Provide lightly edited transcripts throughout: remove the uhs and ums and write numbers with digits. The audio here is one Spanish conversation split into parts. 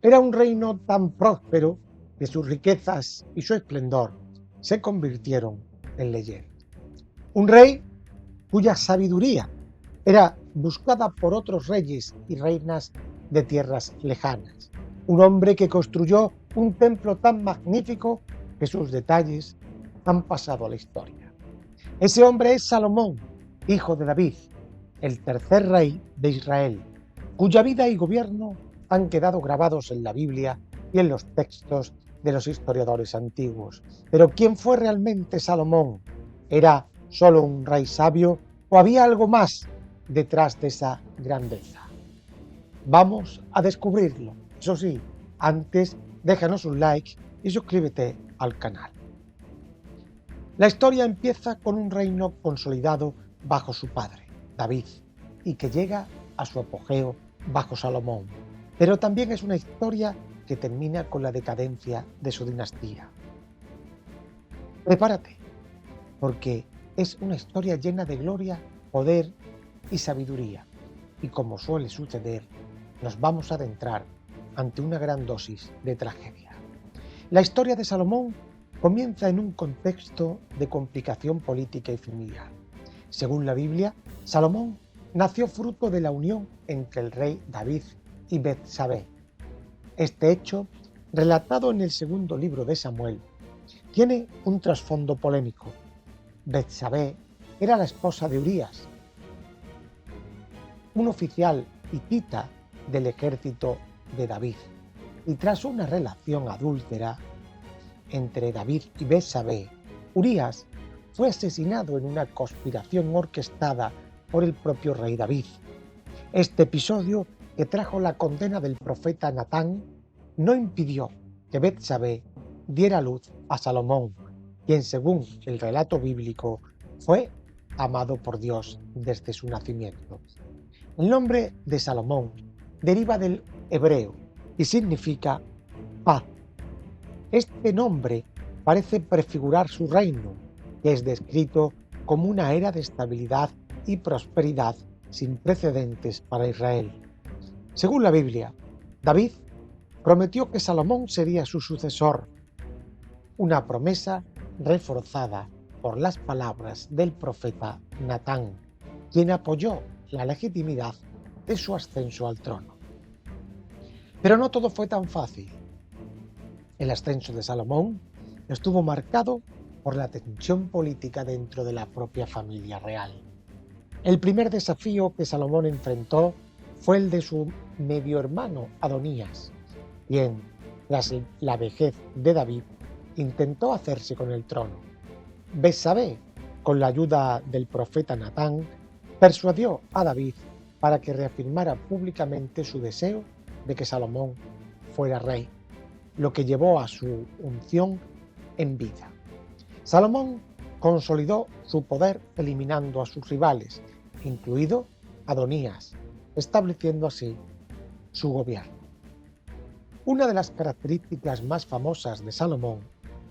Era un reino tan próspero que sus riquezas y su esplendor se convirtieron en leyenda. Un rey cuya sabiduría era buscada por otros reyes y reinas de tierras lejanas. Un hombre que construyó un templo tan magnífico que sus detalles han pasado a la historia. Ese hombre es Salomón, hijo de David, el tercer rey de Israel, cuya vida y gobierno han quedado grabados en la Biblia y en los textos de los historiadores antiguos. Pero ¿quién fue realmente Salomón? ¿Era solo un rey sabio o había algo más detrás de esa grandeza? Vamos a descubrirlo. Eso sí, antes déjanos un like y suscríbete al canal. La historia empieza con un reino consolidado bajo su padre, David, y que llega a su apogeo bajo Salomón. Pero también es una historia que termina con la decadencia de su dinastía. Prepárate, porque es una historia llena de gloria, poder y sabiduría. Y como suele suceder, nos vamos a adentrar ante una gran dosis de tragedia. La historia de Salomón comienza en un contexto de complicación política y familiar. Según la Biblia, Salomón nació fruto de la unión entre el rey David y Betsabé. Este hecho, relatado en el segundo libro de Samuel, tiene un trasfondo polémico. Betsabé era la esposa de Urías, un oficial hitita del ejército de David, y tras una relación adúltera entre David y Betsabé, Urías fue asesinado en una conspiración orquestada por el propio rey David. Este episodio, que trajo la condena del profeta Natán, no impidió que Betsabé diera luz a Salomón, quien, según el relato bíblico, fue amado por Dios desde su nacimiento. El nombre de Salomón deriva del hebreo y significa paz. Este nombre parece prefigurar su reino, que es descrito como una era de estabilidad y prosperidad sin precedentes para Israel. Según la Biblia, David prometió que Salomón sería su sucesor, una promesa reforzada por las palabras del profeta Natán, quien apoyó la legitimidad de su ascenso al trono. Pero no todo fue tan fácil. El ascenso de Salomón estuvo marcado por la tensión política dentro de la propia familia real. El primer desafío que Salomón enfrentó fue el de su medio hermano Adonías, quien, tras la vejez de David, intentó hacerse con el trono. Betsabé, con la ayuda del profeta Natán, persuadió a David para que reafirmara públicamente su deseo de que Salomón fuera rey, lo que llevó a su unción en vida. Salomón consolidó su poder eliminando a sus rivales, incluido Adonías, estableciendo así su gobierno. Una de las características más famosas de Salomón,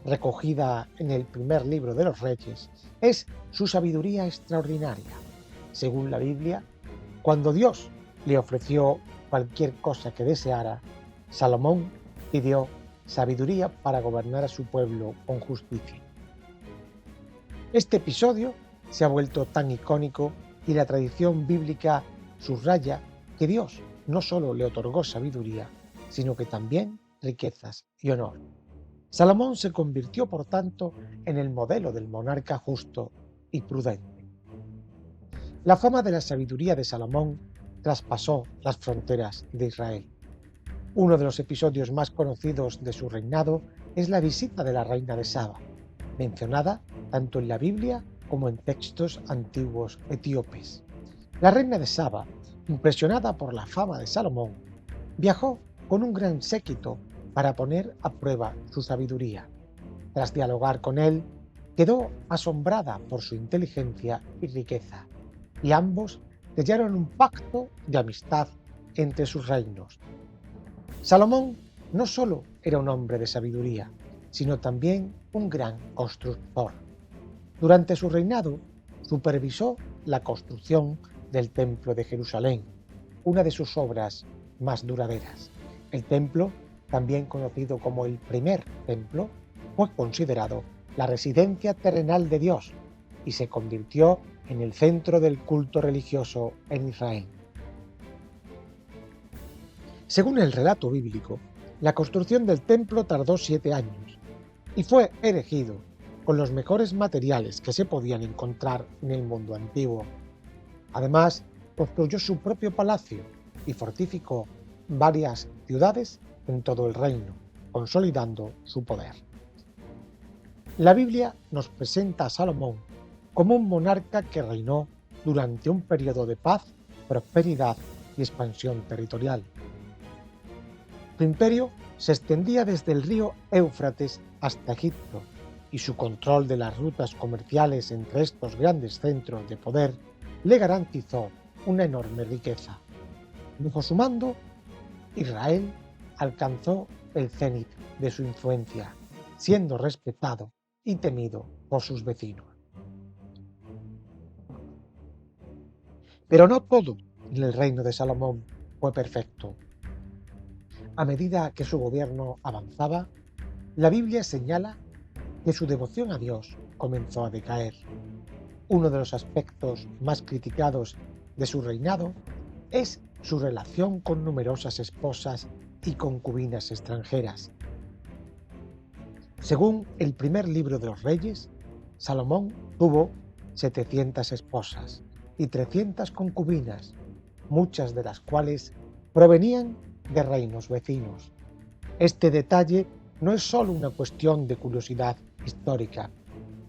recogida en el primer libro de los Reyes, es su sabiduría extraordinaria. Según la Biblia, cuando Dios le ofreció cualquier cosa que deseara, Salomón pidió sabiduría para gobernar a su pueblo con justicia. Este episodio se ha vuelto tan icónico y la tradición bíblica subraya que Dios no solo le otorgó sabiduría, sino que también riquezas y honor. Salomón se convirtió, por tanto, en el modelo del monarca justo y prudente. La fama de la sabiduría de Salomón traspasó las fronteras de Israel. Uno de los episodios más conocidos de su reinado es la visita de la reina de Saba, mencionada tanto en la Biblia como en textos antiguos etíopes. La reina de Saba, impresionada por la fama de Salomón, viajó con un gran séquito para poner a prueba su sabiduría. Tras dialogar con él, quedó asombrada por su inteligencia y riqueza, y ambos sellaron un pacto de amistad entre sus reinos. Salomón no solo era un hombre de sabiduría, sino también un gran constructor. Durante su reinado, supervisó la construcción del Templo de Jerusalén, una de sus obras más duraderas. El templo, también conocido como el primer templo, fue considerado la residencia terrenal de Dios y se convirtió en el centro del culto religioso en Israel. Según el relato bíblico, la construcción del templo tardó 7 años y fue erigido con los mejores materiales que se podían encontrar en el mundo antiguo. Además, construyó su propio palacio y fortificó varias ciudades en todo el reino, consolidando su poder. La Biblia nos presenta a Salomón como un monarca que reinó durante un periodo de paz, prosperidad y expansión territorial. Su imperio se extendía desde el río Éufrates hasta Egipto, y su control de las rutas comerciales entre estos grandes centros de poder le garantizó una enorme riqueza. Bajo su mando, Israel alcanzó el cenit de su influencia, siendo respetado y temido por sus vecinos. Pero no todo en el reino de Salomón fue perfecto. A medida que su gobierno avanzaba, la Biblia señala que su devoción a Dios comenzó a decaer. Uno de los aspectos más criticados de su reinado es su relación con numerosas esposas y concubinas extranjeras. Según el primer libro de los Reyes, Salomón tuvo 700 esposas y 300 concubinas, muchas de las cuales provenían de reinos vecinos. Este detalle no es solo una cuestión de curiosidad histórica.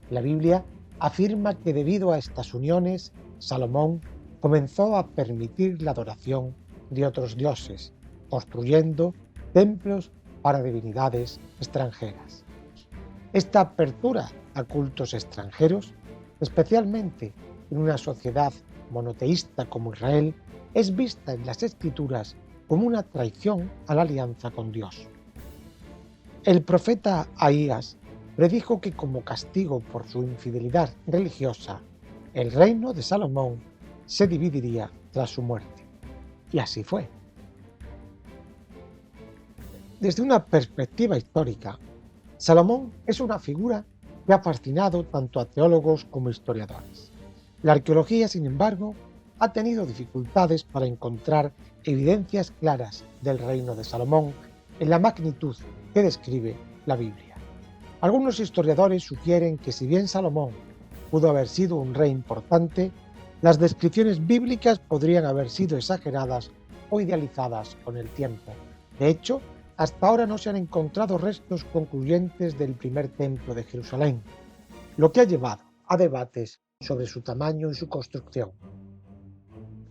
La Biblia afirma que debido a estas uniones, Salomón comenzó a permitir la adoración de otros dioses, construyendo templos para divinidades extranjeras. Esta apertura a cultos extranjeros, especialmente en una sociedad monoteísta como Israel, es vista en las Escrituras como una traición a la alianza con Dios. El profeta Ahías predijo que como castigo por su infidelidad religiosa, el reino de Salomón se dividiría tras su muerte. Y así fue. Desde una perspectiva histórica, Salomón es una figura que ha fascinado tanto a teólogos como historiadores. La arqueología, sin embargo, ha tenido dificultades para encontrar evidencias claras del reino de Salomón en la magnitud que describe la Biblia. Algunos historiadores sugieren que si bien Salomón pudo haber sido un rey importante, las descripciones bíblicas podrían haber sido exageradas o idealizadas con el tiempo. De hecho, hasta ahora no se han encontrado restos concluyentes del primer templo de Jerusalén, lo que ha llevado a debates sobre su tamaño y su construcción.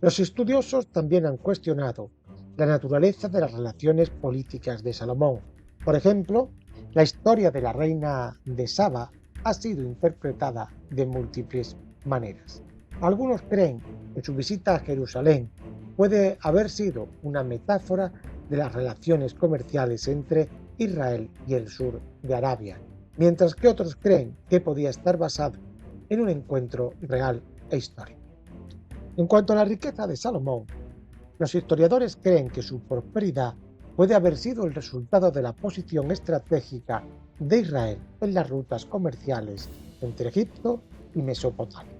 Los estudiosos también han cuestionado la naturaleza de las relaciones políticas de Salomón. Por ejemplo, la historia de la reina de Saba ha sido interpretada de múltiples maneras. Algunos creen que su visita a Jerusalén puede haber sido una metáfora de las relaciones comerciales entre Israel y el sur de Arabia, mientras que otros creen que podía estar basado en un encuentro real e histórico. En cuanto a la riqueza de Salomón, los historiadores creen que su prosperidad puede haber sido el resultado de la posición estratégica de Israel en las rutas comerciales entre Egipto y Mesopotamia.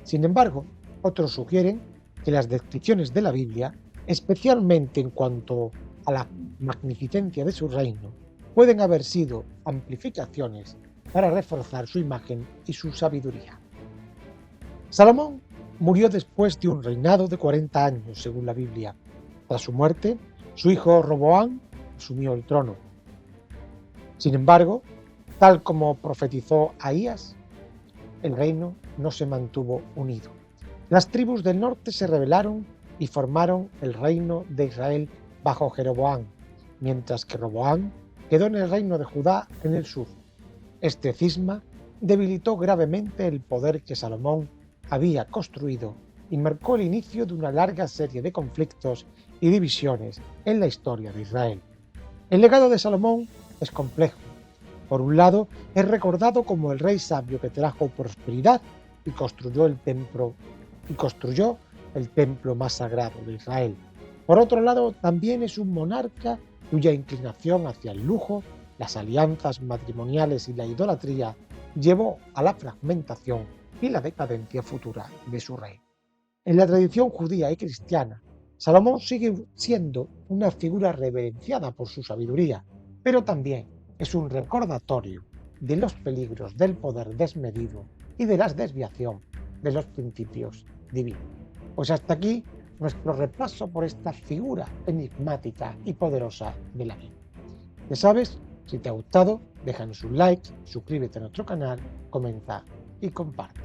Sin embargo, otros sugieren que las descripciones de la Biblia, especialmente en cuanto a la magnificencia de su reino, pueden haber sido amplificaciones para reforzar su imagen y su sabiduría. Salomón murió después de un reinado de 40 años, según la Biblia. Tras su muerte, su hijo Roboam asumió el trono. Sin embargo, tal como profetizó Ahías, el reino no se mantuvo unido. Las tribus del norte se rebelaron y formaron el reino de Israel bajo Jeroboam, mientras que Roboam quedó en el reino de Judá en el sur. Este cisma debilitó gravemente el poder que Salomón había construido y marcó el inicio de una larga serie de conflictos y divisiones en la historia de Israel. El legado de Salomón es complejo. Por un lado, es recordado como el rey sabio que trajo prosperidad y construyó el templo más sagrado de Israel. Por otro lado, también es un monarca cuya inclinación hacia el lujo, las alianzas matrimoniales y la idolatría llevó a la fragmentación y la decadencia futura de su reino. En la tradición judía y cristiana, Salomón sigue siendo una figura reverenciada por su sabiduría, pero también es un recordatorio de los peligros del poder desmedido y de la desviación de los principios divinos. Pues hasta aquí nuestro repaso por esta figura enigmática y poderosa de la Biblia. Ya sabes, si te ha gustado, déjanos un like, suscríbete a nuestro canal, comenta y comparte.